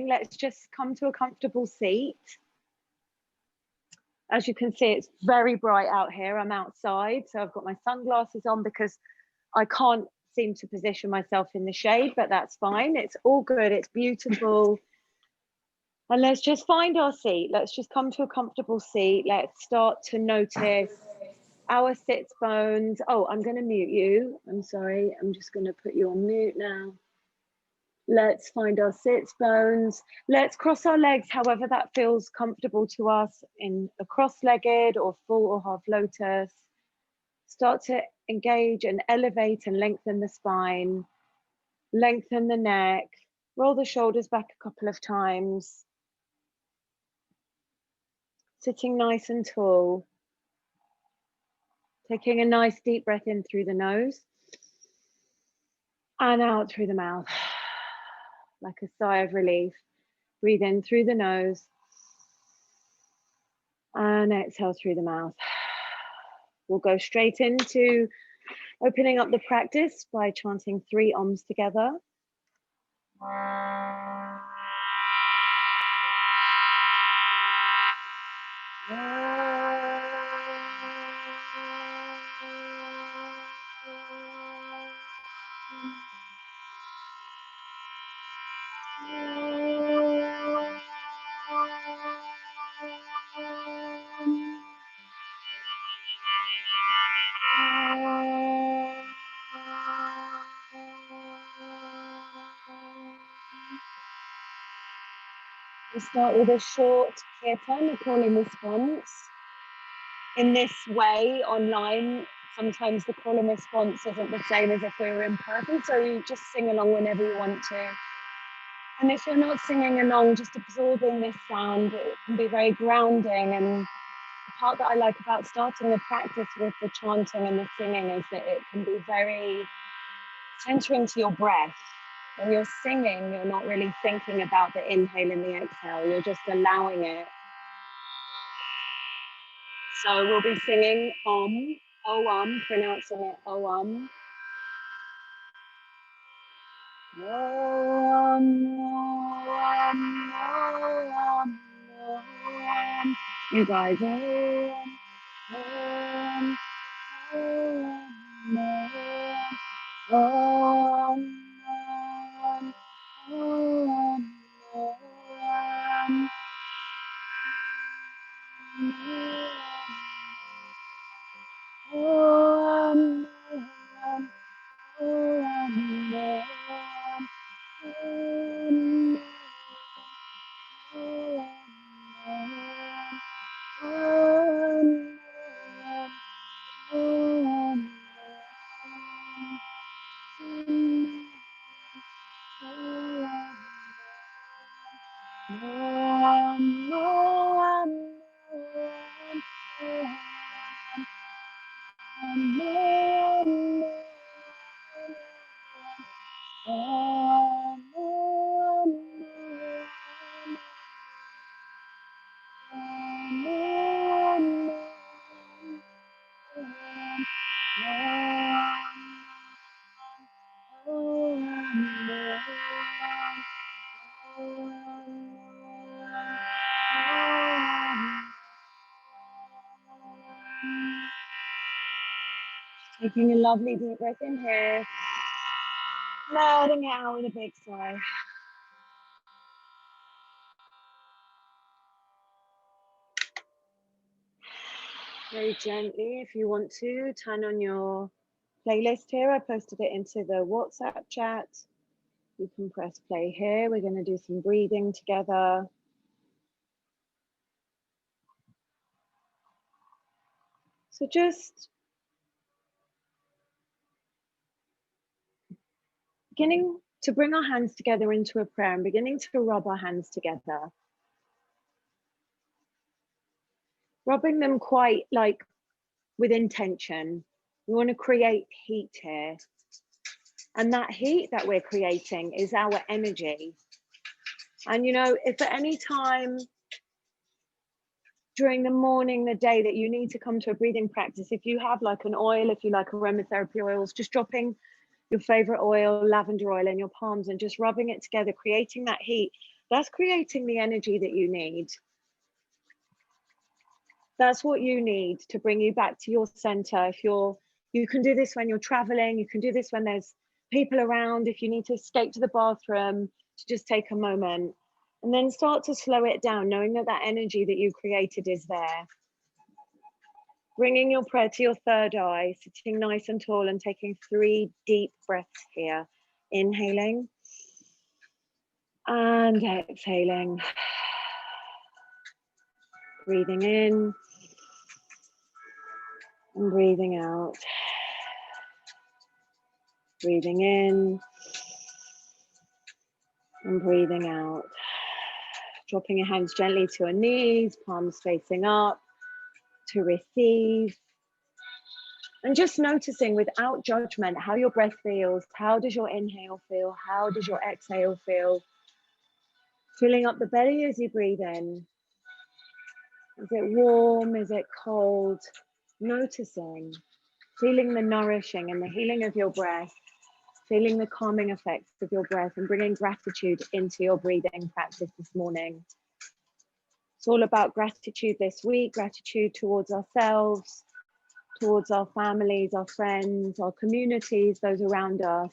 let's just come to a comfortable seat. As you can see, it's very bright out here. I'm outside, so I've got my sunglasses on because I can't seem to position myself in the shade, but that's fine. It's all good. It's beautiful. And let's just find our seat. Let's just come to a comfortable seat. Let's start to notice our sits bones. Oh, I'm going to mute you. I'm sorry. I'm just going to put you on mute now. Let's find our sits bones. Let's cross our legs however that feels comfortable to us, in a cross-legged or full or half lotus. Start to engage and elevate and lengthen the spine, lengthen the neck, roll the shoulders back a couple of times. Sitting nice and tall. Taking a nice deep breath in through the nose and out through the mouth, like a sigh of relief. Breathe in through the nose and exhale through the mouth. We'll go straight into opening up the practice by chanting 3 Oms together. We start with a short kirtan, a calling response. In this way, online, sometimes the call and response isn't the same as if we were in person, so you just sing along whenever you want to. And if you're not singing along, just absorbing this sound, it can be very grounding. And the part that I like about starting the practice with the chanting and the singing is that it can be very centering to your breath. When you're singing, you're not really thinking about the inhale and the exhale, you're just allowing it. So we'll be singing Om, O-Om, pronouncing it O-Om. O-Om, O-Om, O-Om, O-Om. You guys, O-Om, O-Om, O-Om, O-Om, O-Om, O-Om, O-Om. Taking a lovely deep breath in here, letting it out with a big sigh. Very gently, if you want to, turn on your playlist here. I posted it into the WhatsApp chat. You can press play here. We're going to do some breathing together. So just beginning to bring our hands together into a prayer and beginning to rub our hands together. Rubbing them quite like with intention. We want to create heat here. And that heat that we're creating is our energy. And you know, if at any time during the morning, the day that you need to come to a breathing practice, if you have like an oil, if you like aromatherapy oils, just dropping your favorite oil, lavender oil in your palms and just rubbing it together, creating that heat. That's creating the energy that you need. That's what you need to bring you back to your center. You can do this when you're traveling, you can do this when there's people around, if you need to escape to the bathroom, to just take a moment and then start to slow it down, knowing that that energy that you created is there. Bringing your prayer to your third eye, sitting nice and tall and taking 3 deep breaths here. Inhaling and exhaling. Breathing in and breathing out. Breathing in and breathing out. Dropping your hands gently to your knees, palms facing up to receive. And just noticing without judgment how your breath feels. How does your inhale feel? How does your exhale feel? Filling up the belly as you breathe in. Is it warm? Is it cold? Noticing, feeling the nourishing and the healing of your breath, feeling the calming effects of your breath, and bringing gratitude into your breathing practice this morning. It's all about gratitude this week, gratitude towards ourselves, towards our families, our friends, our communities, those around us.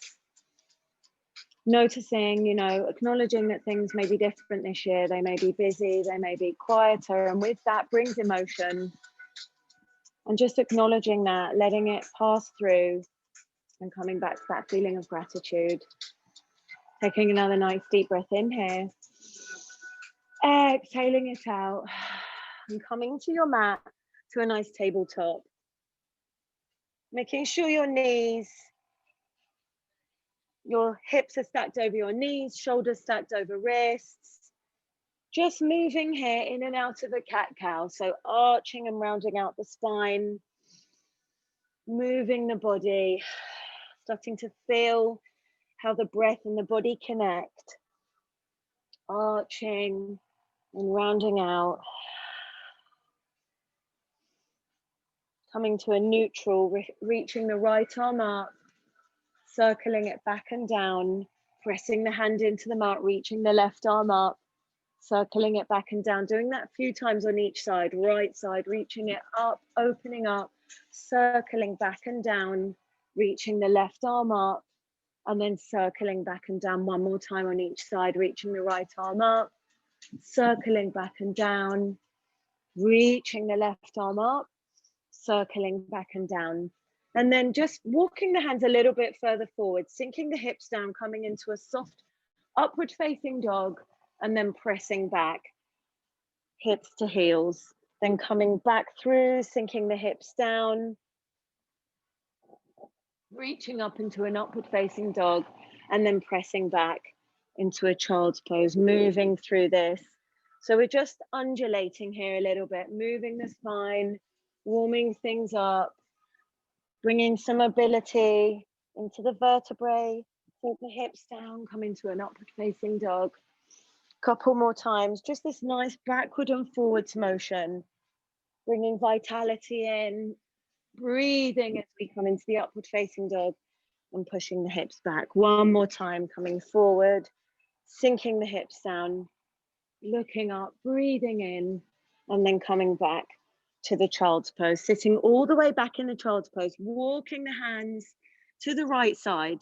Noticing, acknowledging that things may be different this year. They may be busy, they may be quieter, and with that brings emotion. And just acknowledging that, letting it pass through and coming back to that feeling of gratitude. Taking another nice deep breath in here. Exhaling it out and coming to your mat, to a nice tabletop. Making sure your hips are stacked over your knees, shoulders stacked over wrists. Just moving here in and out of a cat-cow. So arching and rounding out the spine. Moving the body. Starting to feel how the breath and the body connect. Arching and rounding out. Coming to a neutral, reaching the right arm up. Circling it back and down. Pressing the hand into the mat, reaching the left arm up. Circling it back and down, doing that a few times on each side. Right side, reaching it up, opening up, circling back and down, reaching the left arm up, and then circling back and down one more time on each side, reaching the right arm up, circling back and down, reaching the left arm up, circling back and down. And then just walking the hands a little bit further forward, sinking the hips down, coming into a soft upward facing dog, and then pressing back, hips to heels, then coming back through, sinking the hips down, reaching up into an upward facing dog, and then pressing back into a child's pose, moving through this. So we're just undulating here a little bit, moving the spine, warming things up, bringing some mobility into the vertebrae, sink the hips down, come into an upward facing dog. Couple more times, just this nice backward and forwards motion, bringing vitality in, breathing as we come into the upward facing dog and pushing the hips back. One more time, coming forward, sinking the hips down, looking up, breathing in, and then coming back to the child's pose, sitting all the way back in the child's pose, walking the hands to the right side.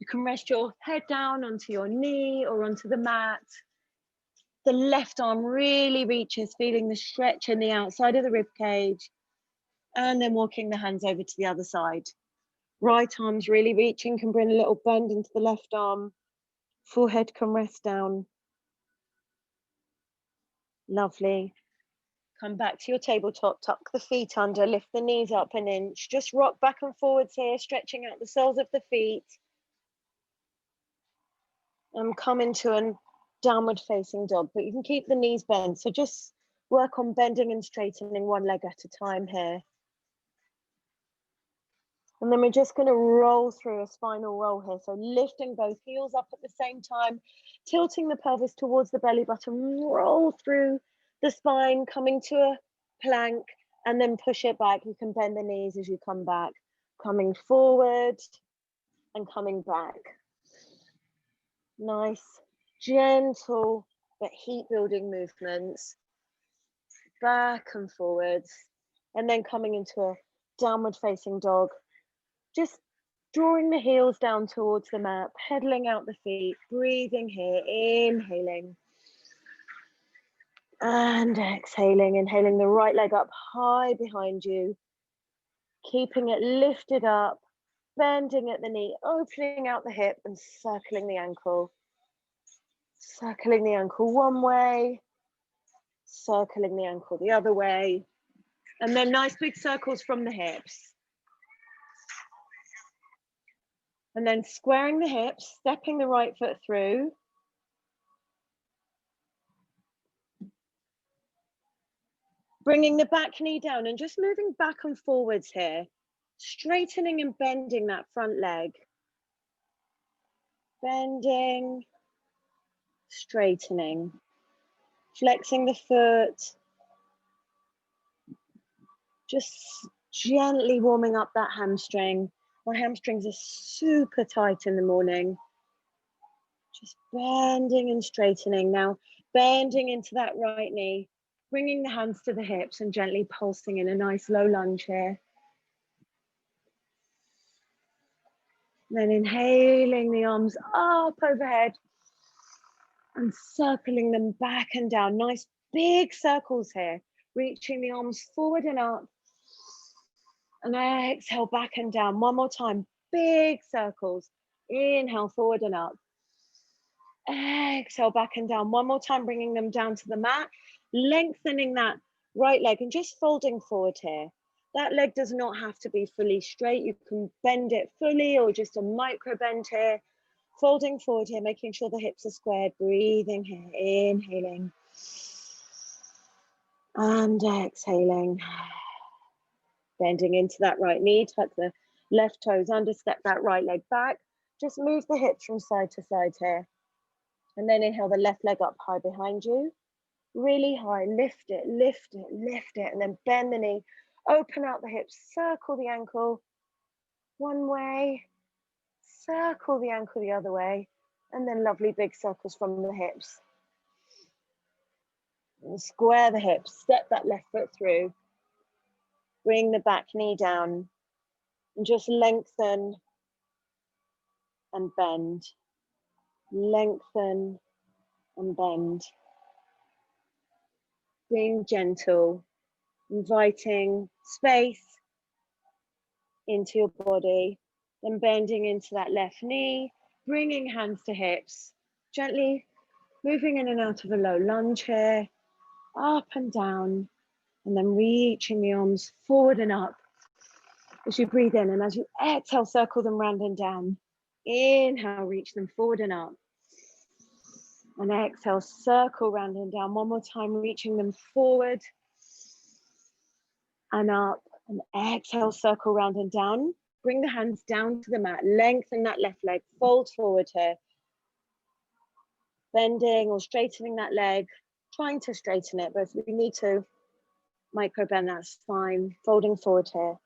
You can rest your head down onto your knee or onto the mat. The left arm really reaches, feeling the stretch in the outside of the rib cage, and then walking the hands over to the other side. Right arm's really reaching, can bring a little bend into the left arm. Forehead can rest down. Lovely. Come back to your tabletop, tuck the feet under, lift the knees up an inch. Just rock back and forwards here, stretching out the soles of the feet. And come into a downward facing dog, but you can keep the knees bent. So just work on bending and straightening one leg at a time here. And then we're just going to roll through a spinal roll here. So lifting both heels up at the same time, tilting the pelvis towards the belly button, roll through the spine, coming to a plank, and then push it back. You can bend the knees as you come back, coming forward and coming back. Nice, gentle but heat building movements, back and forwards, and then coming into a downward facing dog. Just drawing the heels down towards the mat, pedaling out the feet, breathing here, inhaling. And exhaling, inhaling the right leg up high behind you, keeping it lifted up, bending at the knee, opening out the hip and circling the ankle. Circling the ankle one way, circling the ankle the other way, and then nice big circles from the hips. And then squaring the hips, stepping the right foot through. Bringing the back knee down and just moving back and forwards here, straightening and bending that front leg. Bending, straightening, flexing the foot, just gently warming up that hamstring. My hamstrings are super tight in the morning. Just bending and straightening. Now, bending into that right knee, bringing the hands to the hips and gently pulsing in a nice low lunge here. Then inhaling the arms up overhead and circling them back and down. Nice big circles here, reaching the arms forward and up. And exhale back and down. One more time, big circles. Inhale forward and up. Exhale back and down. One more time, bringing them down to the mat, lengthening that right leg and just folding forward here. That leg does not have to be fully straight. You can bend it fully or just a micro bend here. Folding forward here, making sure the hips are squared. Breathing here, inhaling. And exhaling. Bending into that right knee, tuck the left toes under, step that right leg back. Just move the hips from side to side here. And then inhale the left leg up high behind you. Really high, lift it, lift it, lift it. And then bend the knee, open out the hips, circle the ankle one way, circle the ankle the other way, and then lovely big circles from the hips. And square the hips, step that left foot through. Bring the back knee down and just lengthen and bend. Lengthen and bend. Being gentle, inviting space into your body, then bending into that left knee, bringing hands to hips, gently moving in and out of a low lunge here, up and down, and then reaching the arms forward and up as you breathe in, and as you exhale, circle them round and down. Inhale, reach them forward and up. And exhale, circle round and down. One more time, reaching them forward and up. And exhale, circle round and down. Bring the hands down to the mat. Lengthen that left leg. Fold forward here. Bending or straightening that leg. Trying to straighten it, but if we need to micro bend, that's fine. Folding forward here.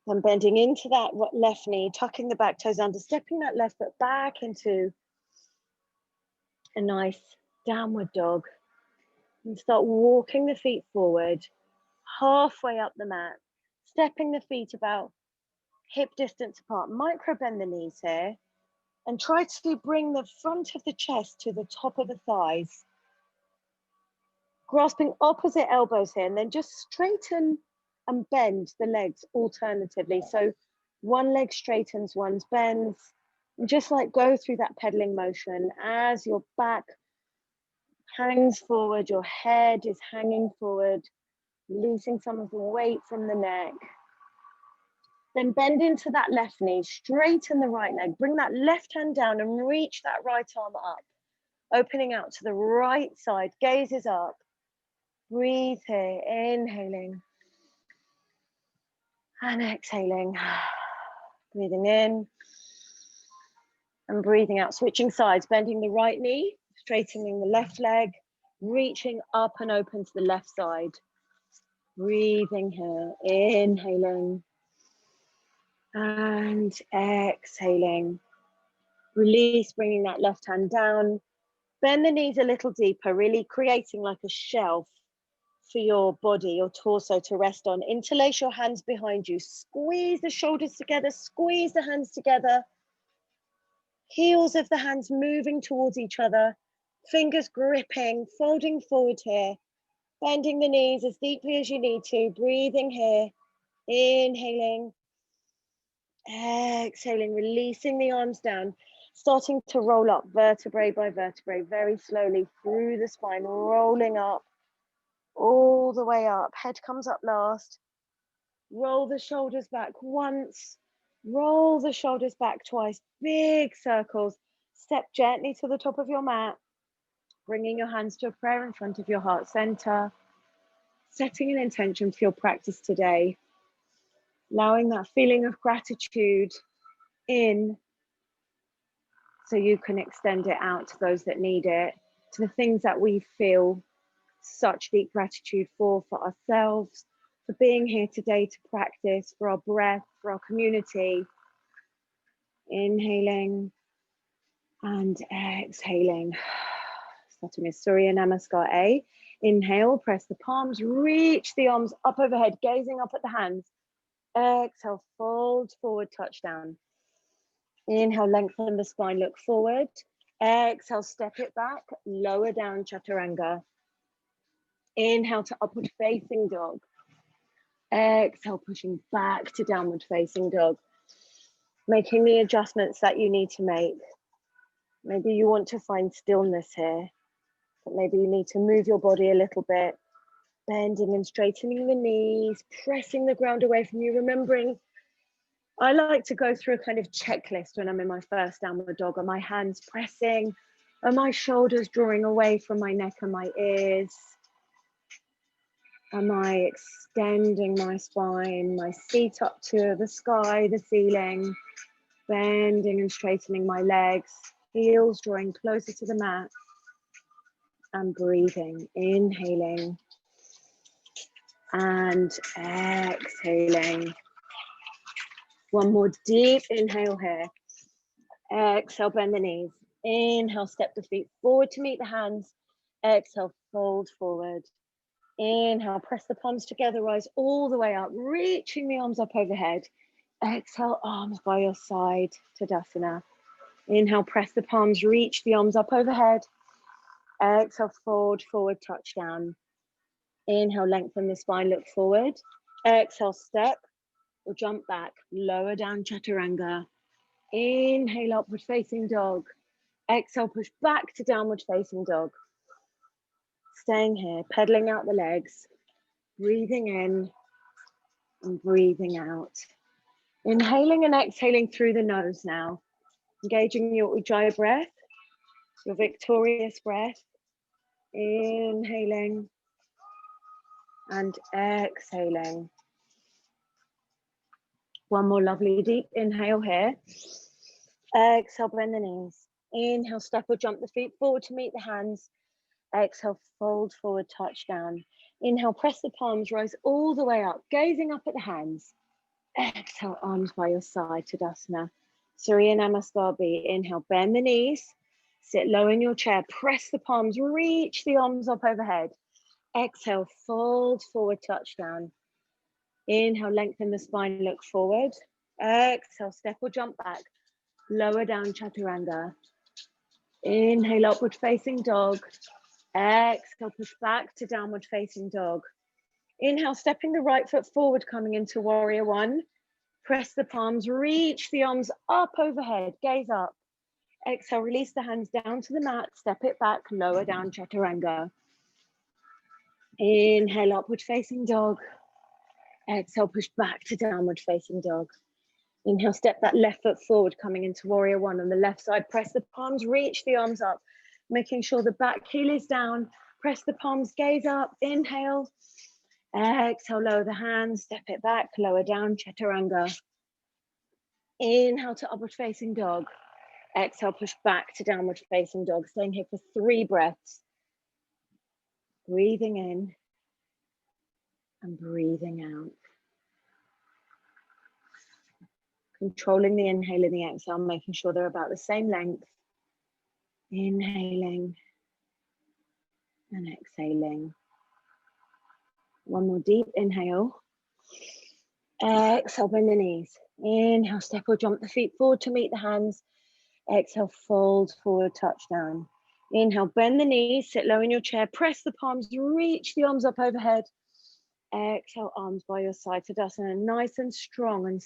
And bending into that left knee, tucking the back toes under, stepping that left foot back into a nice downward dog. And start walking the feet forward, halfway up the mat, stepping the feet about hip distance apart. Micro bend the knees here, and try to bring the front of the chest to the top of the thighs. Grasping opposite elbows here, and then just straighten and bend the legs alternatively. So one leg straightens, one bends. And just like go through that pedaling motion as your back hangs forward, your head is hanging forward, releasing some of the weight from the neck. Then bend into that left knee, straighten the right leg, bring that left hand down and reach that right arm up, opening out to the right side, gazes up. Breathe here, inhaling and exhaling. Breathing in and breathing out, switching sides, bending the right knee, straightening the left leg, reaching up and open to the left side. Breathing here, inhaling and exhaling. Release, bringing that left hand down, Bend the knees a little deeper, really creating like a shelf for your body, your torso to rest on. Interlace your hands behind you. Squeeze the shoulders together, squeeze the hands together. Heels of the hands moving towards each other. Fingers gripping, folding forward here. Bending the knees as deeply as you need to. Breathing here. Inhaling. Exhaling, releasing the arms down. Starting to roll up vertebrae by vertebrae, very slowly through the spine, rolling up, all the way up. Head comes up last. Roll the shoulders back once. Roll the shoulders back twice. Big circles. Step gently to the top of your mat. Bringing your hands to a prayer in front of your heart center. Setting an intention for your practice today. Allowing that feeling of gratitude in, so you can extend it out to those that need it, to the things that we feel such deep gratitude for ourselves, for being here today to practice, for our breath, for our community. Inhaling and exhaling. Starting with Surya Namaskar A. Inhale, press the palms, reach the arms up overhead, gazing up at the hands. Exhale, fold forward, touch down. Inhale, lengthen the spine, look forward. Exhale, step it back, lower down, chaturanga. Inhale to upward facing dog. Exhale, pushing back to downward facing dog. Making the adjustments that you need to make. Maybe you want to find stillness here, but maybe you need to move your body a little bit. Bending and straightening the knees, pressing the ground away from you, remembering I like to go through a kind of checklist when I'm in my first downward dog. Are my hands pressing? Are my shoulders drawing away from my neck and my ears? Am I extending my spine, my feet up to the sky, the ceiling? Bending and straightening my legs, heels drawing closer to the mat. And breathing, inhaling and exhaling. One more deep inhale here. Exhale, bend the knees. Inhale, step the feet forward to meet the hands. Exhale, fold forward. Inhale, press the palms together, rise all the way up, reaching the arms up overhead. Exhale, arms by your side, Tadasana. Inhale, press the palms, reach the arms up overhead. Exhale, fold forward, touch down. Inhale, lengthen the spine, look forward. Exhale, step or jump back, lower down, chaturanga. Inhale, upward facing dog. Exhale, push back to downward facing dog. Staying here, pedaling out the legs, breathing in and breathing out. Inhaling and exhaling through the nose now. Engaging your Ujjayi breath, your victorious breath. Inhaling and exhaling. One more lovely deep inhale here. Exhale, bend the knees. Inhale, step or jump the feet forward to meet the hands. Exhale, fold forward, touch down. Inhale, press the palms, rise all the way up, gazing up at the hands. Exhale, arms by your side, Tadasana. Surya Namaskar B. Inhale, bend the knees. Sit low in your chair, press the palms, reach the arms up overhead. Exhale, fold forward, touch down. Inhale, lengthen the spine, look forward. Exhale, step or jump back. Lower down, chaturanga. Inhale, upward facing dog. Exhale, push back to downward facing dog. Inhale, stepping the right foot forward, coming into warrior one. Press the palms, reach the arms up overhead, gaze up. Exhale, release the hands down to the mat, step it back, lower down, chaturanga. Inhale, upward facing dog. Exhale, push back to downward facing dog. Inhale, step that left foot forward, coming into warrior one. On the left side, press the palms, reach the arms up, making sure the back heel is down. Press the palms, gaze up, inhale. Exhale, lower the hands, step it back, lower down, chaturanga. Inhale to upward facing dog. Exhale, push back to downward facing dog. Staying here for 3 breaths. Breathing in and breathing out. Controlling the inhale and the exhale, making sure they're about the same length. Inhaling And exhaling. One more deep inhale. Exhale, bend the knees. Inhale, step or jump the feet forward to meet the hands. Exhale, fold forward, touch down. Inhale, bend the knees, sit low in your chair, press the palms, reach the arms up overhead. Exhale, arms by your side, Tadasana, nice and strong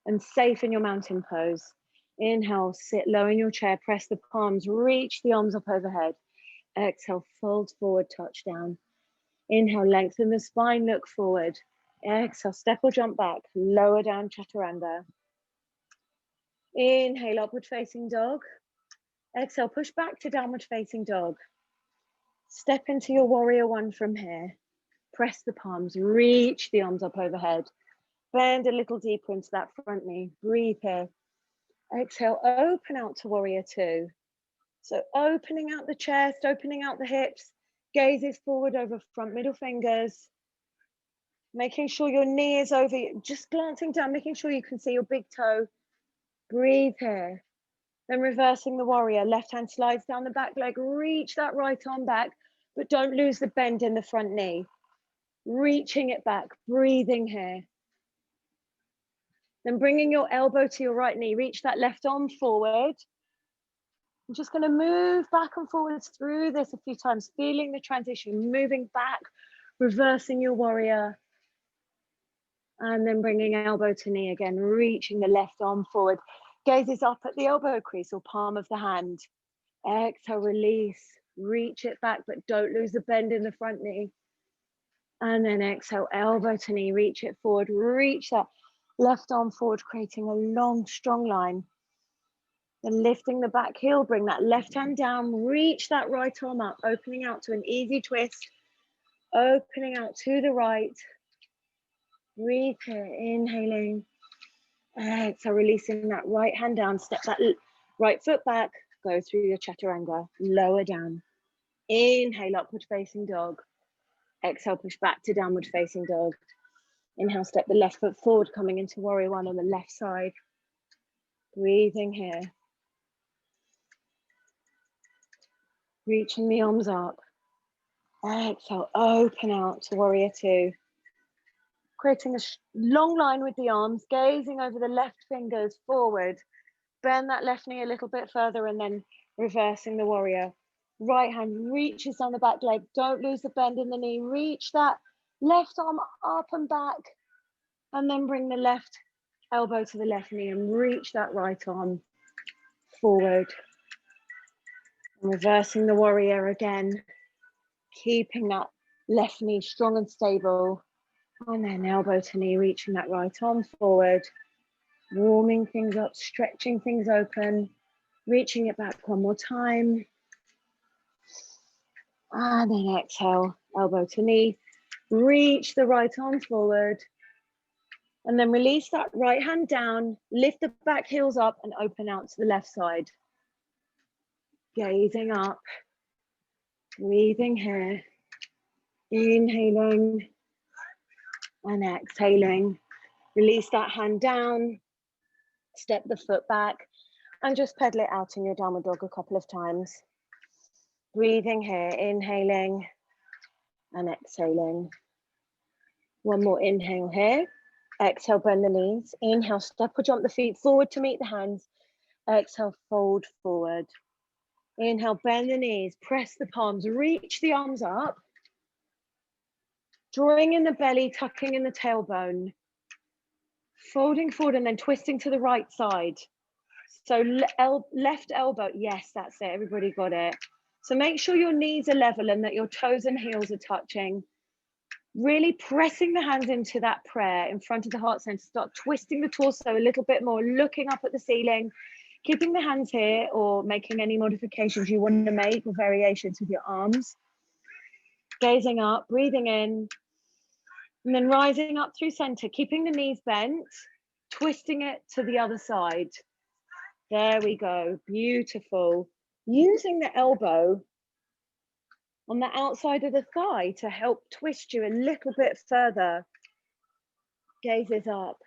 and safe in your mountain pose. Inhale, sit low in your chair, press the palms, reach the arms up overhead. Exhale, fold forward, touch down. Inhale, lengthen the spine, look forward. Exhale, step or jump back, lower down, Chaturanga. Inhale, upward facing dog. Exhale, push back to downward facing dog. Step into your warrior one from here. Press the palms, reach the arms up overhead. Bend a little deeper into that front knee. Breathe here. Exhale, open out to warrior two. So opening out the chest, opening out the hips, gazes forward over front middle fingers. Making sure your knee is over, just glancing down, making sure you can see your big toe. Breathe here. Then reversing the warrior, left hand slides down the back leg, reach that right arm back, but don't lose the bend in the front knee. Reaching it back, breathing here. Then bringing your elbow to your right knee, reach that left arm forward. I'm just gonna move back and forwards through this a few times, feeling the transition, moving back, reversing your warrior. And then bringing elbow to knee again, reaching the left arm forward. Gazes up at the elbow crease or palm of the hand. Exhale, release, reach it back, but don't lose the bend in the front knee. And then exhale, elbow to knee, reach it forward, reach that left arm forward, creating a long, strong line. Then lifting the back heel, bring that left hand down, reach that right arm up, opening out to an easy twist, opening out to the right. Breathe here, inhaling. Exhale, releasing that right hand down, step that right foot back, go through your Chaturanga, lower down. Inhale, upward facing dog. Exhale, push back to downward facing dog. Inhale, step the left foot forward, coming into warrior one on the left side. Breathing here. Reaching the arms up. Exhale, open out to warrior two. Creating a long line with the arms, gazing over the left fingers forward. Bend that left knee a little bit further and then reversing the warrior. Right hand reaches down the back leg. Don't lose the bend in the knee. Reach that left arm up and back. And then bring the left elbow to the left knee and reach that right arm forward. And reversing the warrior again. Keeping that left knee strong and stable. And then elbow to knee, reaching that right arm forward. Warming things up, stretching things open. Reaching it back one more time. And then exhale, elbow to knee. Reach the right arm forward. And then release that right hand down. Lift the back heels up and open out to the left side. Gazing up. Breathing here. Inhaling. And exhaling. Release that hand down. Step the foot back. And just pedal it out in your downward dog a couple of times. Breathing here, inhaling and exhaling. One more inhale here. Exhale, bend the knees. Inhale, step or jump the feet forward to meet the hands. Exhale, fold forward. Inhale, bend the knees, press the palms, reach the arms up. Drawing in the belly, tucking in the tailbone. Folding forward and then twisting to the right side. So left elbow, yes, that's it, everybody got it. So make sure your knees are level and that your toes and heels are touching. Really pressing the hands into that prayer in front of the heart center. Start twisting the torso a little bit more, looking up at the ceiling, keeping the hands here or making any modifications you want to make or variations with your arms. Gazing up, breathing in, and then rising up through center, keeping the knees bent, twisting it to the other side. There we go, beautiful. Using the elbow on the outside of the thigh to help twist you a little bit further. Gazes up,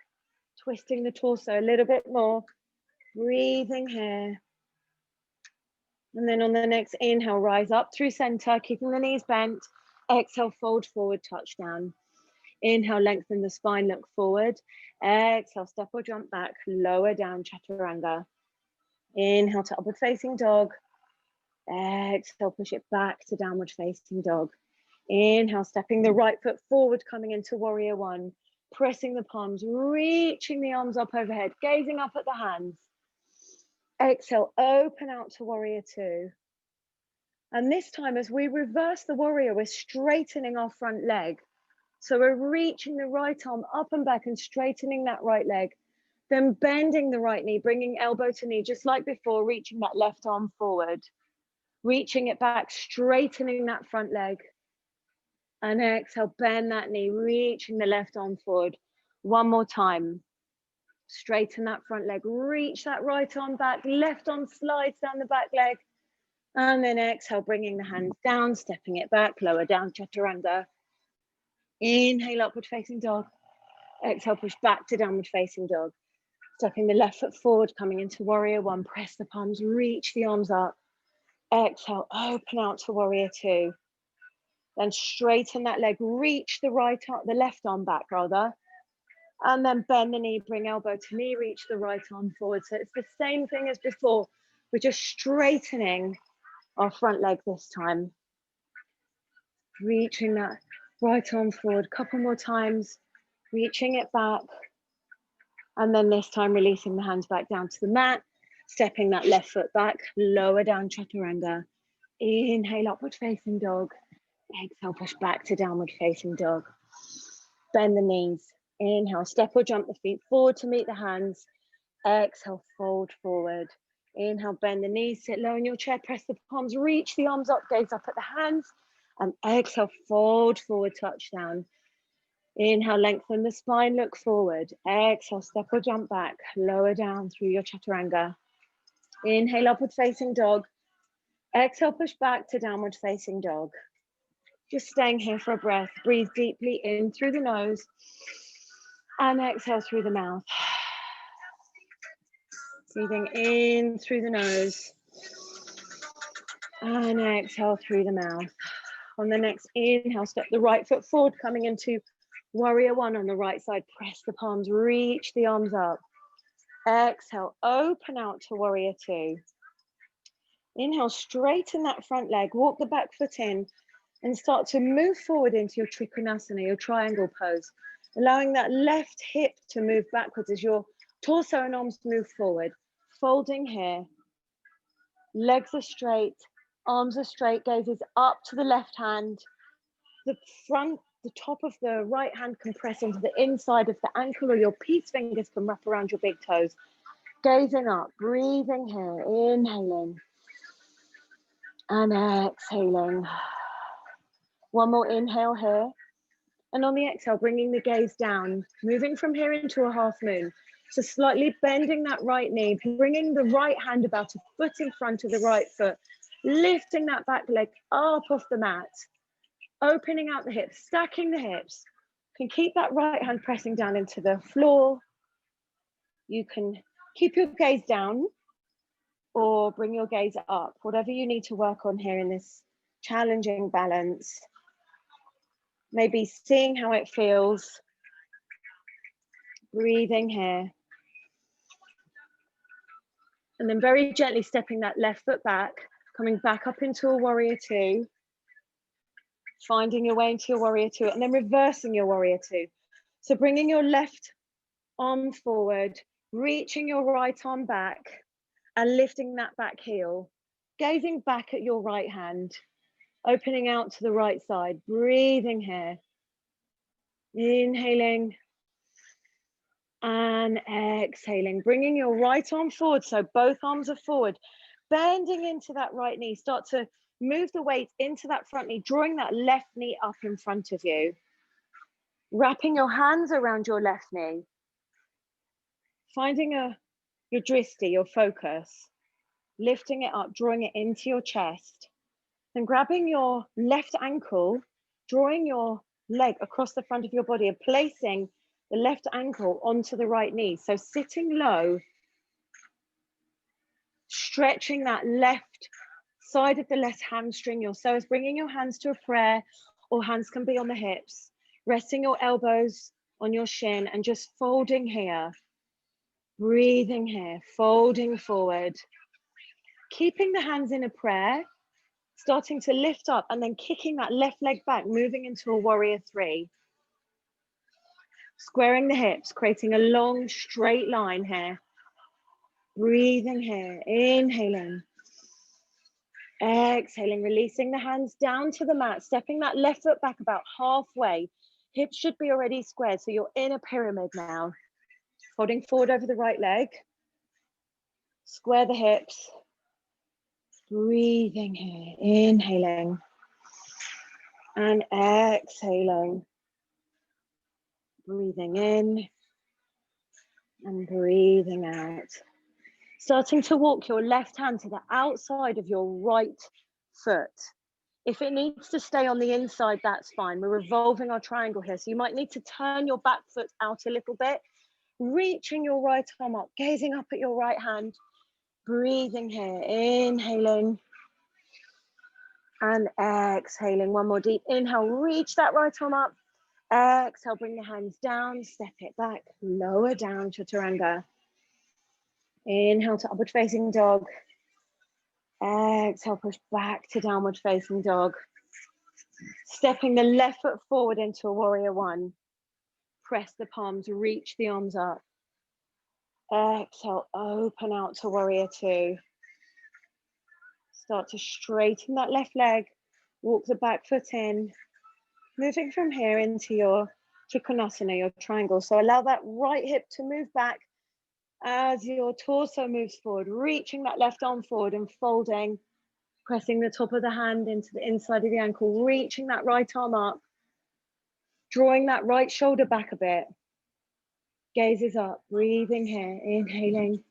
twisting the torso a little bit more. Breathing here. And then on the next inhale, rise up through center, keeping the knees bent. Exhale, fold forward, touchdown. Inhale, lengthen the spine, look forward. Exhale, step or jump back, lower down, chaturanga. Inhale to upward facing dog. Exhale, push it back to downward facing dog. Inhale, stepping the right foot forward, coming into warrior one. Pressing the palms, reaching the arms up overhead, gazing up at the hands. Exhale, open out to warrior two. And this time, as we reverse the warrior, we're straightening our front leg. So we're reaching the right arm up and back and straightening that right leg. Then bending the right knee, bringing elbow to knee, just like before, reaching that left arm forward. Reaching it back, straightening that front leg. And exhale, bend that knee, reaching the left arm forward. One more time. Straighten that front leg, reach that right arm back, left arm slides down the back leg. And then exhale, bringing the hands down, stepping it back, lower down, chaturanga. Inhale, upward facing dog. Exhale, push back to downward facing dog. Stepping the left foot forward, coming into warrior one. Press the palms, reach the arms up. Exhale, open out to warrior two. Then straighten that leg, reach the left arm back rather. And then bend the knee, bring elbow to knee, reach the right arm forward. So it's the same thing as before. We're just straightening our front leg this time. Reaching that right arm forward, couple more times, reaching it back. And then this time releasing the hands back down to the mat, stepping that left foot back, lower down chaturanga. Inhale, upward facing dog. Exhale, push back to downward facing dog. Bend the knees. Inhale, step or jump the feet forward to meet the hands. Exhale, fold forward. Inhale, bend the knees, sit low in your chair, press the palms, reach the arms up, gaze up at the hands. And exhale, fold forward, touchdown. Inhale, lengthen the spine, look forward. Exhale, step or jump back, lower down through your chaturanga. Inhale, upward facing dog. Exhale, push back to downward facing dog. Just staying here for a breath. Breathe deeply in through the nose and exhale through the mouth. Breathing in through the nose and exhale through the mouth. On the next inhale, step the right foot forward, coming into warrior one on the right side. Press the palms, reach the arms up. Exhale, open out to warrior two. Inhale, straighten that front leg, walk the back foot in and start to move forward into your Trikonasana, your triangle pose, allowing that left hip to move backwards as your torso and arms move forward. Folding here, legs are straight, arms are straight, gazes up to the left hand. The top of the right hand can press into the inside of the ankle, or your peace fingers can wrap around your big toes. Gazing up, breathing here, inhaling and exhaling. One more inhale here. And on the exhale, bringing the gaze down, moving from here into a half moon. So slightly bending that right knee, bringing the right hand about a foot in front of the right foot, lifting that back leg up off the mat, opening out the hips, stacking the hips. You can keep that right hand pressing down into the floor. You can keep your gaze down or bring your gaze up, whatever you need to work on here in this challenging balance. Maybe seeing how it feels, breathing here. And then very gently stepping that left foot back, coming back up into a warrior two, finding your way into your warrior two, and then reversing your warrior two. So bringing your left arm forward, reaching your right arm back, and lifting that back heel, gazing back at your right hand, opening out to the right side, breathing here. Inhaling and exhaling, bringing your right arm forward so both arms are forward, bending into that right knee. Start to move the weight into that front knee, drawing that left knee up in front of you, wrapping your hands around your left knee, finding your drishti, your focus, lifting it up, drawing it into your chest, then grabbing your left ankle, drawing your leg across the front of your body and placing the left ankle onto the right knee. So sitting low, stretching that left side of the left hamstring. Your so is bringing your hands to a prayer, or hands can be on the hips, resting your elbows on your shin and just folding here, breathing here, folding forward, keeping the hands in a prayer, starting to lift up and then kicking that left leg back, moving into a warrior three. Squaring the hips, creating a long straight line here. Breathing here, inhaling. Exhaling, releasing the hands down to the mat, stepping that left foot back about halfway. Hips should be already squared, so you're in a pyramid now. Folding forward over the right leg. Square the hips. Breathing here, inhaling. And exhaling. Breathing in and breathing out. Starting to walk your left hand to the outside of your right foot. If it needs to stay on the inside, that's fine. We're revolving our triangle here. So you might need to turn your back foot out a little bit, reaching your right arm up, gazing up at your right hand, breathing here, inhaling and exhaling. One more deep inhale, reach that right arm up. Exhale, bring the hands down, step it back, lower down, chaturanga. Inhale to upward facing dog. Exhale, push back to downward facing dog. Stepping the left foot forward into a warrior one. Press the palms, reach the arms up. Exhale, open out to warrior two. Start to straighten that left leg. Walk the back foot in. Moving from here into your Trikonasana, your triangle. So allow that right hip to move back as your torso moves forward, reaching that left arm forward and folding, pressing the top of the hand into the inside of the ankle, reaching that right arm up, drawing that right shoulder back a bit. Gaze is up, breathing here, inhaling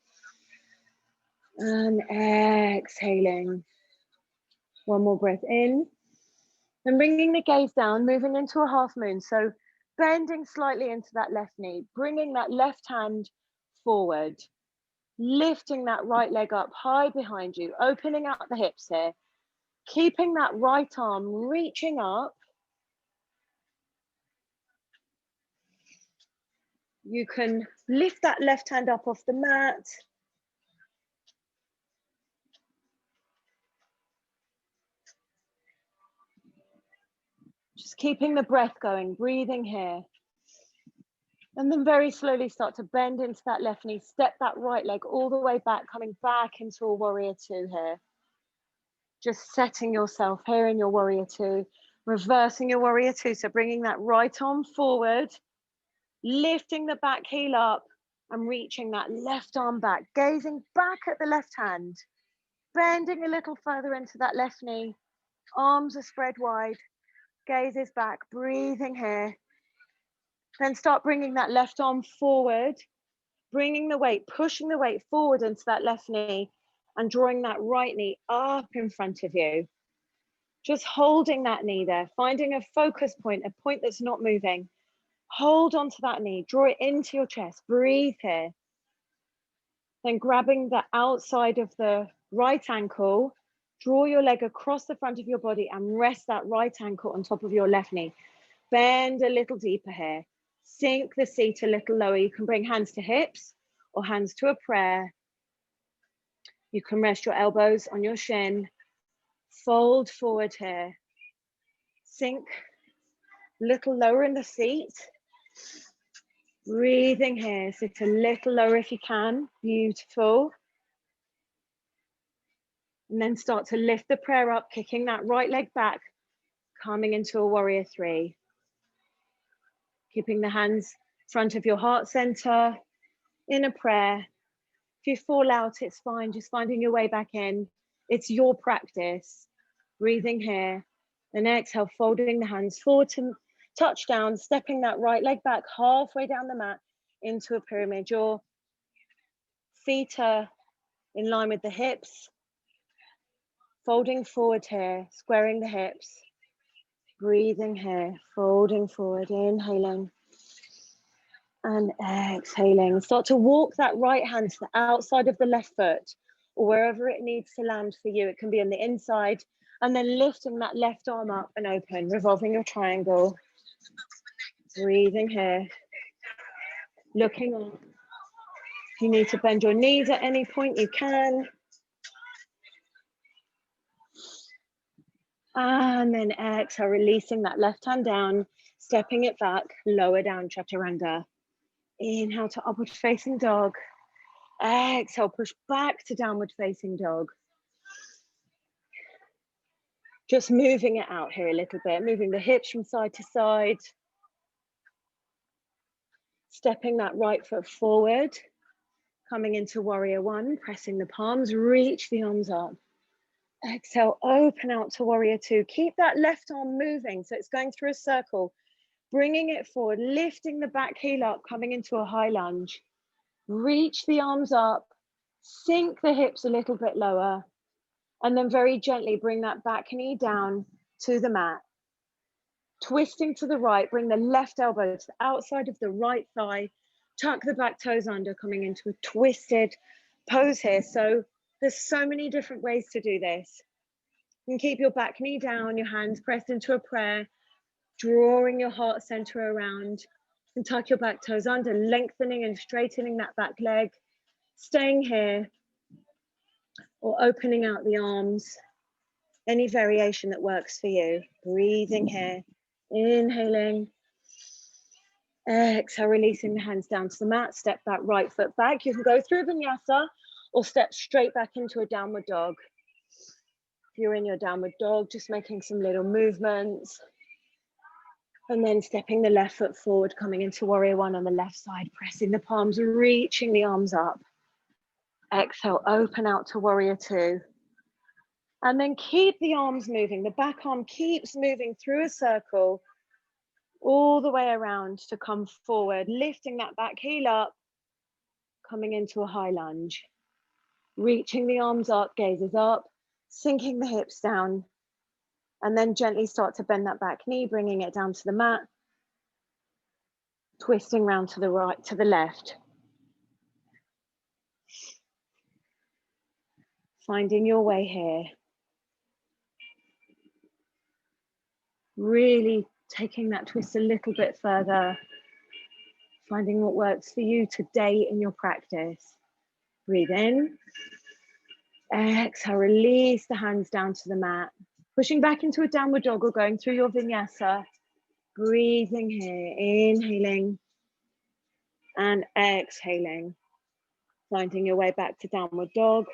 and exhaling. One more breath in and bringing the gaze down, moving into a half moon. So bending slightly into that left knee, bringing that left hand forward, lifting that right leg up high behind you, opening out the hips here, keeping that right arm reaching up. You can lift that left hand up off the mat. Just keeping the breath going, breathing here. And then very slowly start to bend into that left knee, step that right leg all the way back, coming back into a warrior two here. Just setting yourself here in your warrior two, reversing your warrior two. So bringing that right arm forward, lifting the back heel up and reaching that left arm back, gazing back at the left hand, bending a little further into that left knee, arms are spread wide, gaze is back, breathing here. Then start bringing that left arm forward, bringing the weight, pushing the weight forward into that left knee and drawing that right knee up in front of you. Just holding that knee there, finding a focus point, a point that's not moving. Hold onto that knee, draw it into your chest, breathe here. Then grabbing the outside of the right ankle, draw your leg across the front of your body and rest that right ankle on top of your left knee. Bend a little deeper here. Sink the seat a little lower. You can bring hands to hips or hands to a prayer. You can rest your elbows on your shin. Fold forward here. Sink a little lower in the seat. Breathing here. Sit a little lower if you can. Beautiful. And then start to lift the prayer up, kicking that right leg back, coming into a warrior three. Keeping the hands in front of your heart center in a prayer. If you fall out, it's fine. Just finding your way back in. It's your practice. Breathing here. Then exhale, folding the hands forward to touch down, stepping that right leg back halfway down the mat into a pyramid. Your feet are in line with the hips. Folding forward here, squaring the hips. Breathing here, folding forward, inhaling and exhaling. Start to walk that right hand to the outside of the left foot, or wherever it needs to land for you. It can be on the inside, and then lifting that left arm up and open, revolving your triangle. Breathing here, looking up. If you need to bend your knees at any point, you can. And then exhale, releasing that left hand down, stepping it back, lower down, chaturanga. Inhale to upward facing dog. Exhale, push back to downward facing dog. Just moving it out here a little bit, moving the hips from side to side. Stepping that right foot forward, coming into warrior one, pressing the palms, reach the arms up. Exhale, open out to warrior two. Keep that left arm moving, so it's going through a circle, bringing it forward, lifting the back heel up, coming into a high lunge. Reach the arms up, sink the hips a little bit lower, and then very gently bring that back knee down to the mat. Twisting to the right, bring the left elbow to the outside of the right thigh, tuck the back toes under, coming into a twisted pose here. So there's so many different ways to do this. You can keep your back knee down, your hands pressed into a prayer, drawing your heart center around, and tuck your back toes under, lengthening and straightening that back leg, staying here, or opening out the arms, any variation that works for you. Breathing here, inhaling, exhale, releasing the hands down to the mat, step that right foot back. You can go through vinyasa or step straight back into a downward dog. If you're in your downward dog, just making some little movements. And then stepping the left foot forward, coming into warrior one on the left side, pressing the palms, reaching the arms up. Exhale, open out to warrior two. And then keep the arms moving. The back arm keeps moving through a circle all the way around to come forward, lifting that back heel up, coming into a high lunge. Reaching the arms up, gazes up, sinking the hips down, and then gently start to bend that back knee, bringing it down to the mat, twisting round to the right, to the left. Finding your way here. Really taking that twist a little bit further, finding what works for you today in your practice. Breathe in. Exhale, release the hands down to the mat. Pushing back into a downward dog or going through your vinyasa. Breathing here, inhaling and exhaling. Finding your way back to downward dog.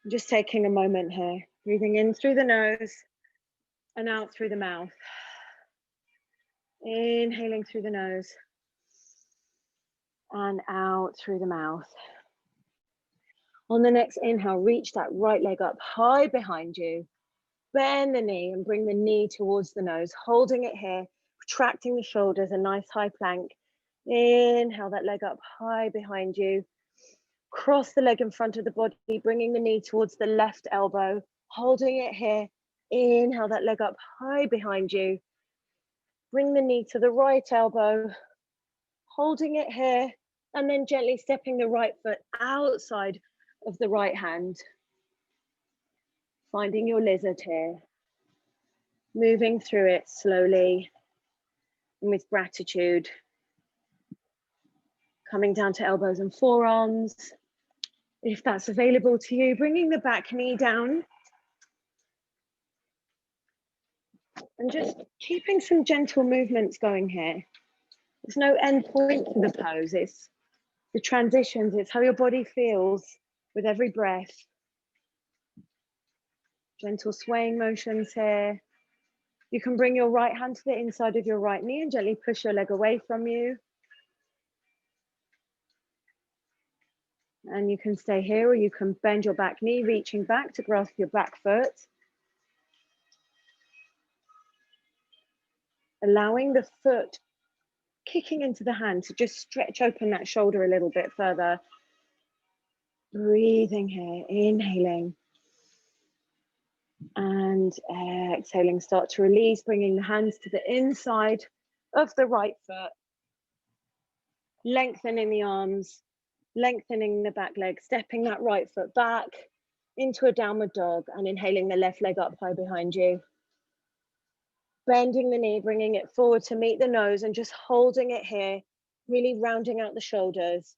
Just taking a moment here. Breathing in through the nose and out through the mouth. Inhaling through the nose and out through the mouth. On the next inhale, reach that right leg up high behind you. Bend the knee and bring the knee towards the nose, holding it here, retracting the shoulders, a nice high plank. Inhale that leg up high behind you. Cross the leg in front of the body, bringing the knee towards the left elbow, holding it here. Inhale that leg up high behind you. Bring the knee to the right elbow, holding it here, and then gently stepping the right foot outside of the right hand. Finding your lizard here. Moving through it slowly and with gratitude. Coming down to elbows and forearms. If that's available to you, bringing the back knee down. And just keeping some gentle movements going here. There's no end point to the pose. It's the transitions. It's how your body feels with every breath. Gentle swaying motions here. You can bring your right hand to the inside of your right knee and gently push your leg away from you. And you can stay here, or you can bend your back knee, reaching back to grasp your back foot. Allowing the foot kicking into the hand to just stretch open that shoulder a little bit further. Breathing here, inhaling. And exhaling, start to release, bringing the hands to the inside of the right foot. Lengthening the arms, lengthening the back leg, stepping that right foot back into a downward dog and inhaling the left leg up high behind you. Bending the knee, bringing it forward to meet the nose and just holding it here, really rounding out the shoulders.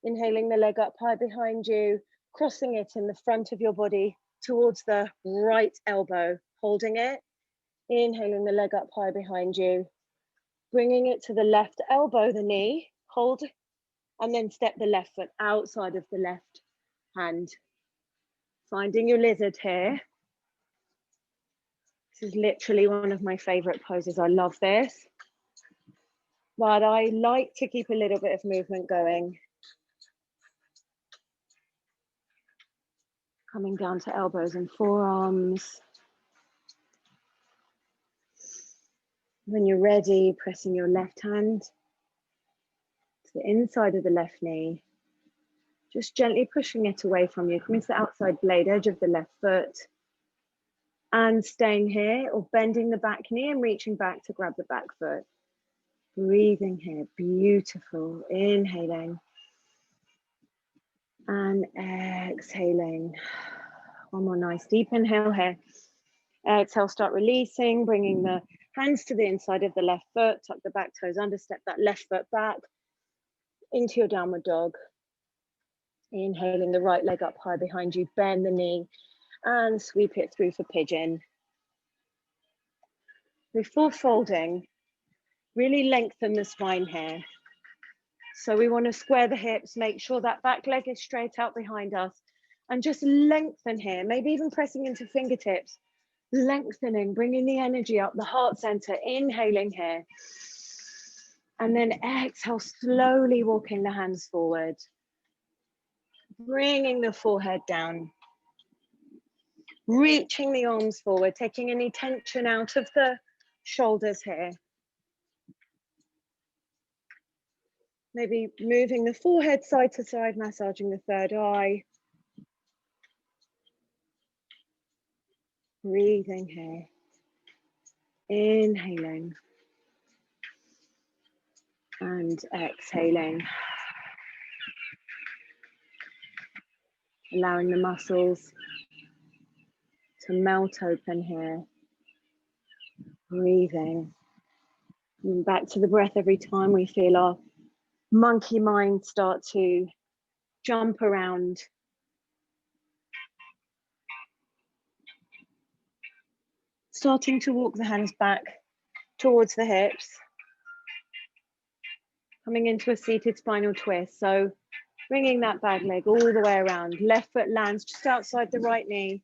Inhaling the leg up high behind you, crossing it in the front of your body towards the right elbow, holding it. Inhaling the leg up high behind you, bringing it to the left elbow, the knee, hold, and then step the left foot outside of the left hand. Finding your lizard here. This is literally one of my favorite poses. I love this, but I like to keep a little bit of movement going. Coming down to elbows and forearms. When you're ready, pressing your left hand to the inside of the left knee. Just gently pushing it away from you, coming to the outside blade edge of the left foot. And staying here or bending the back knee and reaching back to grab the back foot. Breathing here, beautiful. Inhaling. And exhaling. One more nice deep inhale here. Exhale, start releasing, bringing the hands to the inside of the left foot, tuck the back toes under, step that left foot back into your downward dog. Inhaling the right leg up high behind you, bend the knee and sweep it through for pigeon. Before folding, really lengthen the spine here. So we want to square the hips, make sure that back leg is straight out behind us and just lengthen here, maybe even pressing into fingertips. Lengthening, bringing the energy up, the heart center, inhaling here. And then exhale, slowly walking the hands forward. Bringing the forehead down. Reaching the arms forward, taking any tension out of the shoulders here. Maybe moving the forehead side to side, massaging the third eye. Breathing here. Inhaling and exhaling. Allowing the muscles to melt open here. Breathing. And back to the breath every time we feel our monkey mind start to jump around. Starting to walk the hands back towards the hips. Coming into a seated spinal twist. So bringing that back leg all the way around. Left foot lands just outside the right knee.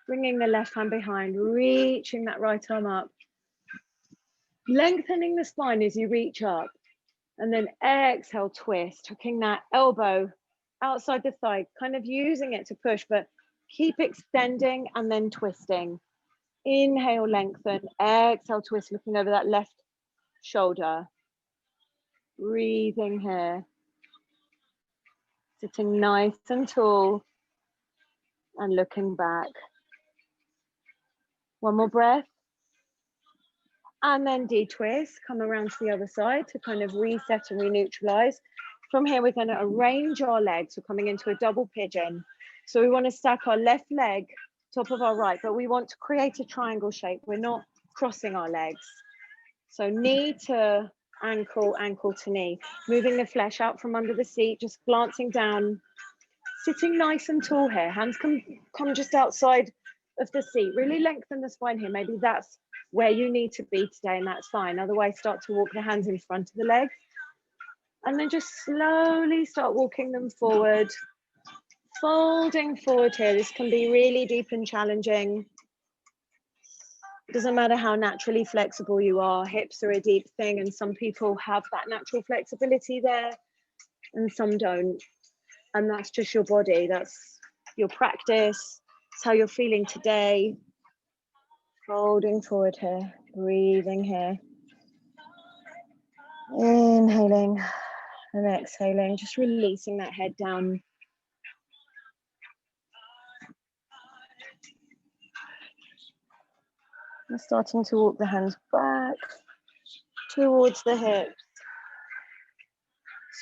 Bringing the left hand behind, reaching that right arm up. Lengthening the spine as you reach up. And then exhale, twist, hooking that elbow outside the thigh, kind of using it to push, but keep extending and then twisting. Inhale, lengthen, exhale, twist, looking over that left shoulder. Breathing here. Sitting nice and tall and looking back. One more breath. And then de-twist, come around to the other side to kind of reset and re-neutralize. From here, we're going to arrange our legs. We're coming into a double pigeon. So we want to stack our left leg top of our right, but we want to create a triangle shape. We're not crossing our legs. So knee to ankle, ankle to knee. Moving the flesh out from under the seat, just glancing down. Sitting nice and tall here. Hands come just outside of the seat. Really lengthen the spine here. Maybe that's where you need to be today, and that's fine. Otherwise, start to walk the hands in front of the legs. And then just slowly start walking them forward. Folding forward here. This can be really deep and challenging. It doesn't matter how naturally flexible you are. Hips are a deep thing, and some people have that natural flexibility there, and some don't. And that's just your body. That's your practice. It's how you're feeling today. Folding forward here, breathing here. Inhaling and exhaling, just releasing that head down. And starting to walk the hands back towards the hips.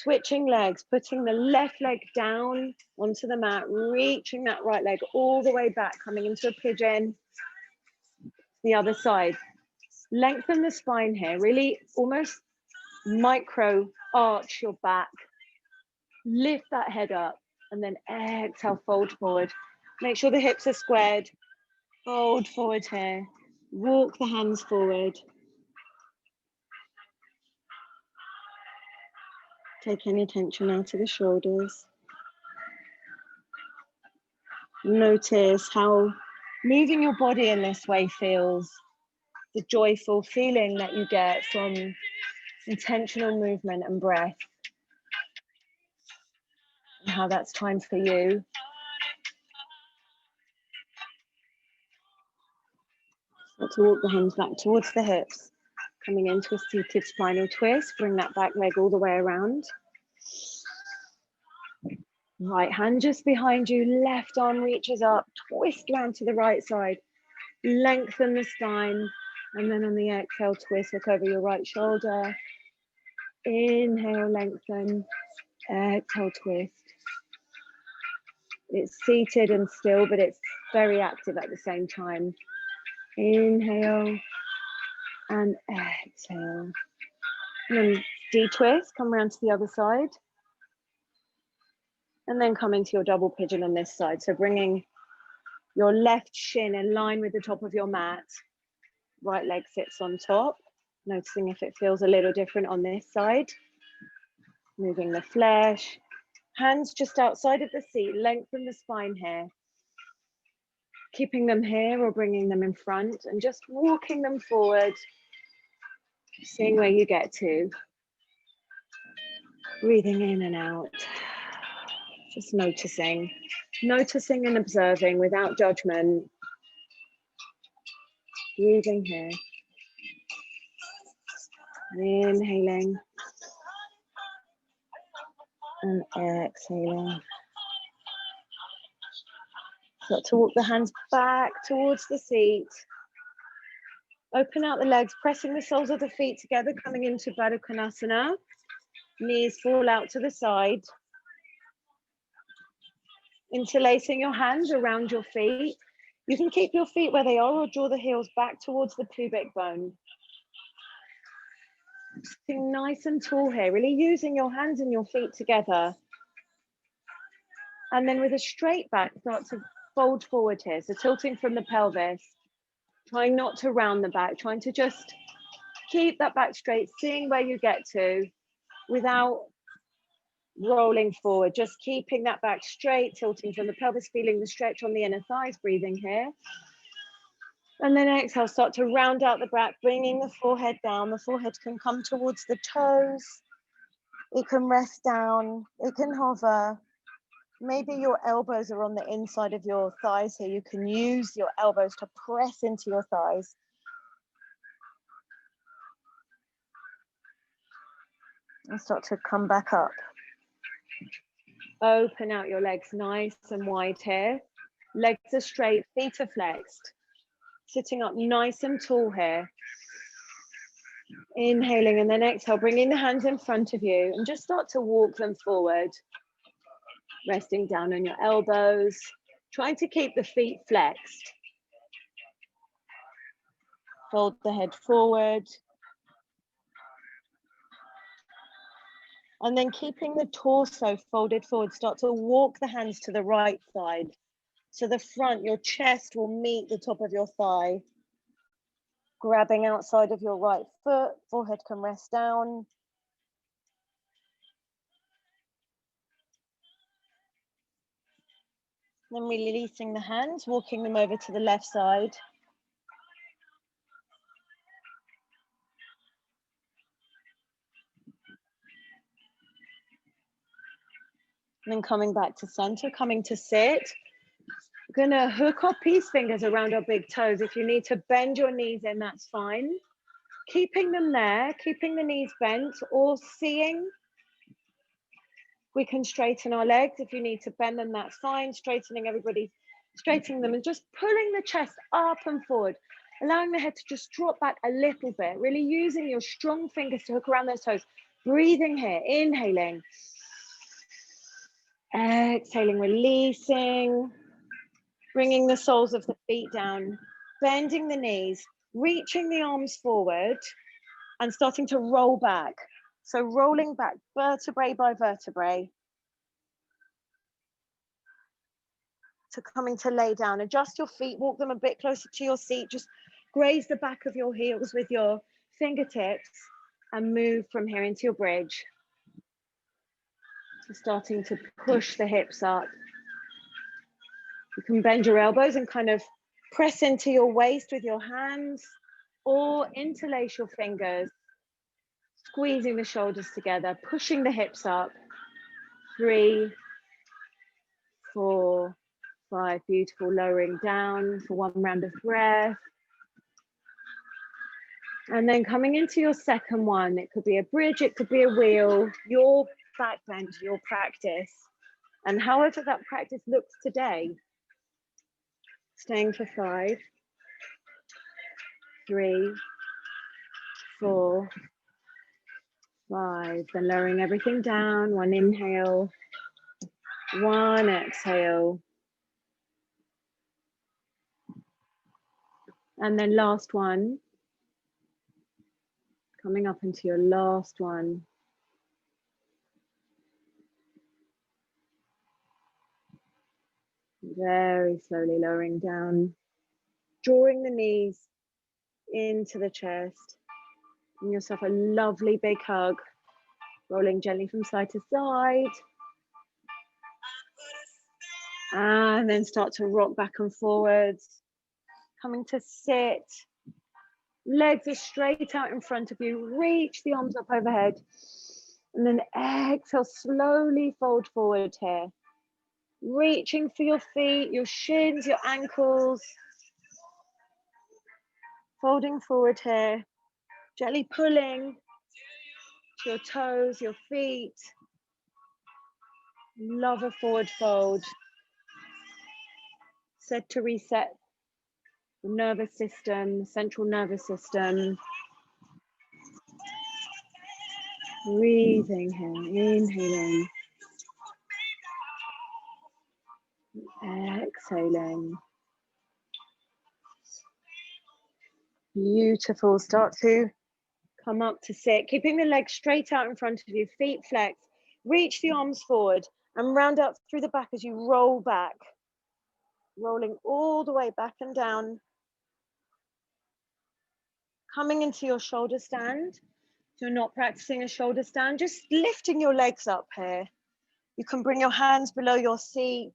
Switching legs, putting the left leg down onto the mat, reaching that right leg all the way back, coming into a pigeon. The other side. Lengthen the spine here, really almost micro arch your back. Lift that head up and then exhale, fold forward. Make sure the hips are squared. Fold forward here. Walk the hands forward. Take any tension out of the shoulders. Notice how moving your body in this way feels. The joyful feeling that you get from intentional movement and breath. And how that's time for you. Start to walk the hands back towards the hips. Coming into a seated spinal twist. Bring that back leg all the way around. Right hand just behind you, left arm reaches up, twist round to the right side, lengthen the spine, and then on the exhale, twist, look over your right shoulder. Inhale, lengthen, exhale, twist. It's seated and still, but it's very active at the same time. Inhale and exhale. And then de-twist, come around to the other side. And then come into your double pigeon on this side. So bringing your left shin in line with the top of your mat. Right leg sits on top. Noticing if it feels a little different on this side. Moving the flesh. Hands just outside of the seat. Lengthen the spine here. Keeping them here or bringing them in front and just walking them forward. Seeing where you get to. Breathing in and out. Just noticing and observing without judgment. Breathing here. Inhaling. And exhaling. Start to walk the hands back towards the seat. Open out the legs, pressing the soles of the feet together, coming into Baddha Konasana. Knees fall out to the side. Interlacing your hands around your feet. You can keep your feet where they are or draw the heels back towards the pubic bone. Sitting nice and tall here, really using your hands and your feet together. And then with a straight back, start to fold forward here. So tilting from the pelvis, trying not to round the back, trying to just keep that back straight, seeing where you get to without rolling forward, just keeping that back straight, tilting from the pelvis, feeling the stretch on the inner thighs, breathing here. And then exhale, start to round out the back, bringing the forehead down. The forehead can come towards the toes. It can rest down, it can hover. Maybe your elbows are on the inside of your thighs here. You can use your elbows to press into your thighs. And start to come back up. Open out your legs nice and wide here. Legs are straight, feet are flexed. Sitting up nice and tall here. Inhaling and then exhale, bringing the hands in front of you and just start to walk them forward. Resting down on your elbows, trying to keep the feet flexed. Fold the head forward. And then keeping the torso folded forward, start to walk the hands to the right side. So the front, your chest will meet the top of your thigh. Grabbing outside of your right foot, forehead can rest down. Then releasing the hands, walking them over to the left side. And then coming back to center, coming to sit. We're gonna hook our peace fingers around our big toes. If you need to bend your knees in, that's fine. Keeping them there, keeping the knees bent, or seeing. We can straighten our legs. If you need to bend them, that's fine. Straightening them and just pulling the chest up and forward, allowing the head to just drop back a little bit, really using your strong fingers to hook around those toes. Breathing here, inhaling. Exhaling, releasing. Bringing the soles of the feet down, bending the knees, reaching the arms forward and starting to roll back. So rolling back vertebrae by vertebrae to coming to lay down. Adjust your feet, walk them a bit closer to your seat. Just graze the back of your heels with your fingertips and move from here into your bridge. So starting to push the hips up. You can bend your elbows and kind of press into your waist with your hands or interlace your fingers, squeezing the shoulders together, pushing the hips up. 3, 4, 5, beautiful, lowering down for one round of breath. And then coming into your second one, it could be a bridge, it could be a wheel, your back bend, your practice. And however that practice looks today, staying for 5, 3, 4, 5, then lowering everything down, 1 inhale, 1 exhale. And then last one, coming up into your last one. Very slowly lowering down, drawing the knees into the chest. Give yourself a lovely big hug, rolling gently from side to side. And then start to rock back and forwards, coming to sit. Legs are straight out in front of you. Reach the arms up overhead. And then exhale, slowly fold forward here. Reaching for your feet, your shins, your ankles. Folding forward here. Gently pulling to your toes, your feet. Love a forward fold. Said to reset the nervous system, central nervous system. Breathing here, inhaling. Exhaling. Beautiful. Start to come up to sit, keeping the legs straight out in front of you, feet flexed. Reach the arms forward and round up through the back as you roll back. Rolling all the way back and down. Coming into your shoulder stand. If you're not practicing a shoulder stand, just lifting your legs up here. You can bring your hands below your seat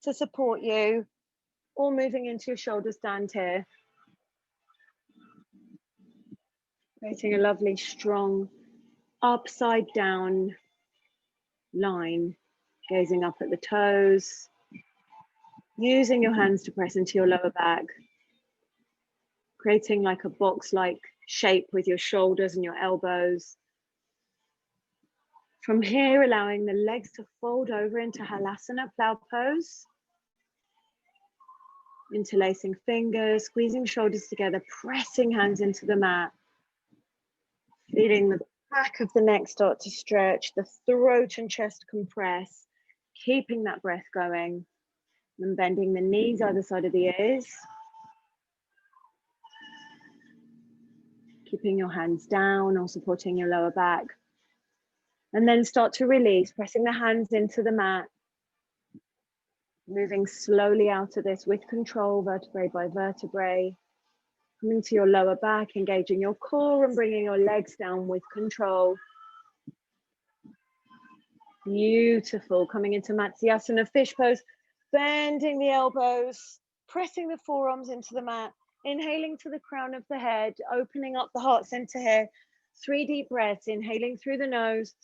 to support you, or moving into your shoulder stand here. Creating a lovely, strong, upside down line, gazing up at the toes, using your hands to press into your lower back, creating like a box-like shape with your shoulders and your elbows. From here, allowing the legs to fold over into Halasana, plow pose. Interlacing fingers, squeezing shoulders together, pressing hands into the mat. Feeling the back of the neck start to stretch, the throat and chest compress, keeping that breath going. And bending the knees either side of the ears. Keeping your hands down or supporting your lower back. And then start to release, pressing the hands into the mat. Moving slowly out of this with control, vertebrae by vertebrae. Coming to your lower back, engaging your core and bringing your legs down with control. Beautiful. Coming into Matsyasana, fish pose, bending the elbows, pressing the forearms into the mat, inhaling to the crown of the head, opening up the heart center here. 3 deep breaths, inhaling through the nose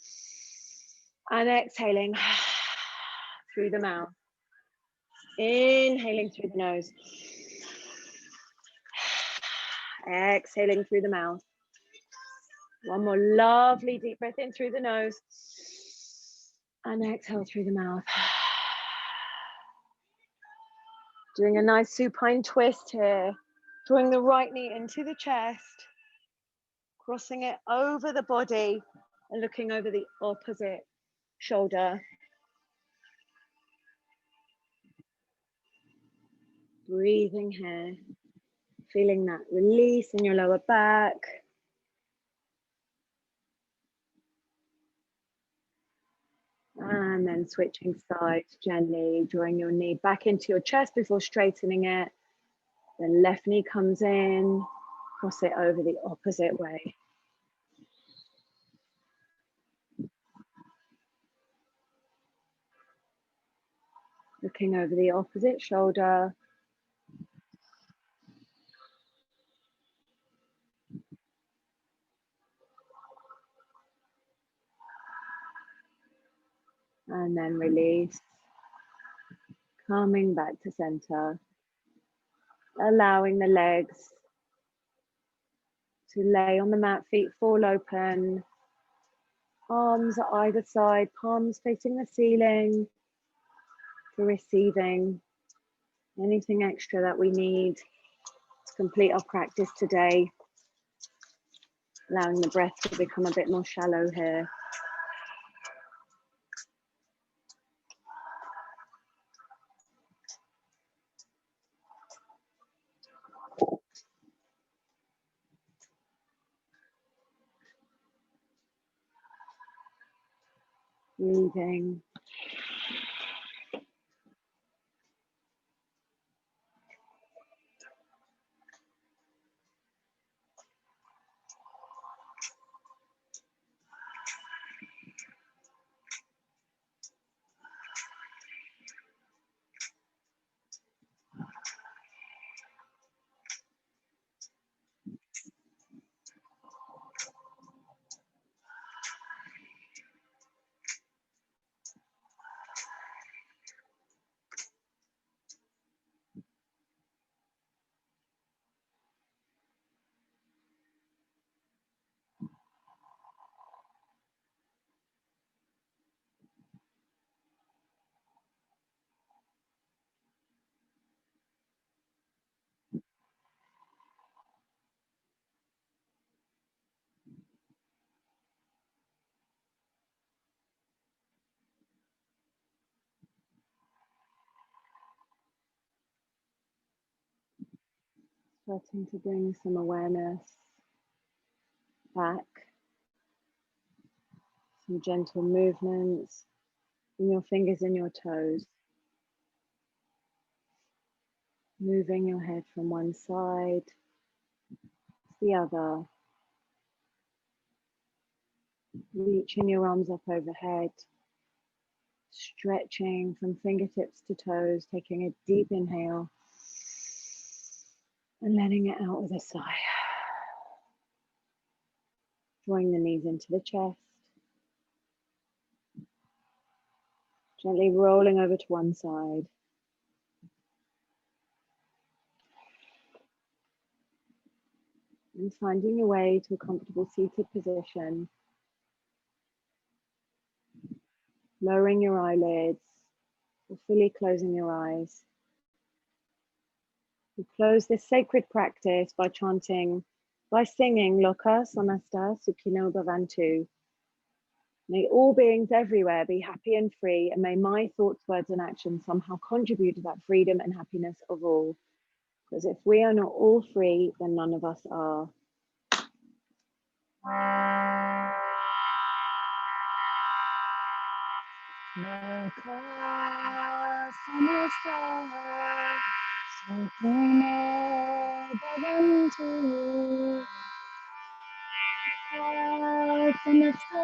and exhaling through the mouth. Inhaling through the nose. Exhaling through the mouth. One more lovely deep breath in through the nose. And exhale through the mouth. Doing a nice supine twist here. Drawing the right knee into the chest. Crossing it over the body. and looking over the opposite shoulder. Breathing here, feeling that release in your lower back. And then switching sides gently, drawing your knee back into your chest before straightening it. The left knee comes in, cross it over the opposite way. Looking over the opposite shoulder. And then release. Coming back to center. Allowing the legs to lay on the mat, feet fall open. Arms at either side, palms facing the ceiling. For receiving anything extra that we need to complete our practice today. Allowing the breath to become a bit more shallow here. Breathing. Starting to bring some awareness back. Some gentle movements in your fingers and your toes. Moving your head from one side to the other. Reaching your arms up overhead. Stretching from fingertips to toes, taking a deep inhale and letting it out with a sigh. Drawing the knees into the chest. Gently rolling over to one side. And finding your way to a comfortable seated position. Lowering your eyelids or fully closing your eyes. We close this sacred practice by singing Loka Samasta Sukhino Bhavantu. May all beings everywhere be happy and free, and may my thoughts, words, and actions somehow contribute to that freedom and happiness of all. Because if we are not all free, then none of us are. Loka Samasta Sukhino Bhavantu. Samasta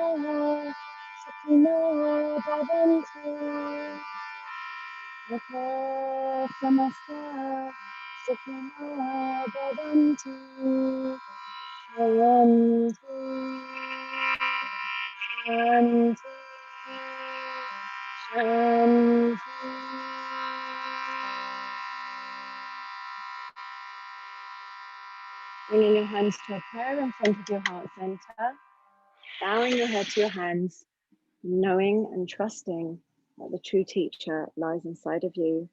Sukhino Bhavantu. Loka Samasta Sukhino Bhavantu. Shanti, Shanti, Shanti. Bringing your hands to a prayer in front of your heart center, bowing your head to your hands, knowing and trusting that the true teacher lies inside of you.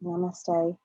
Namaste.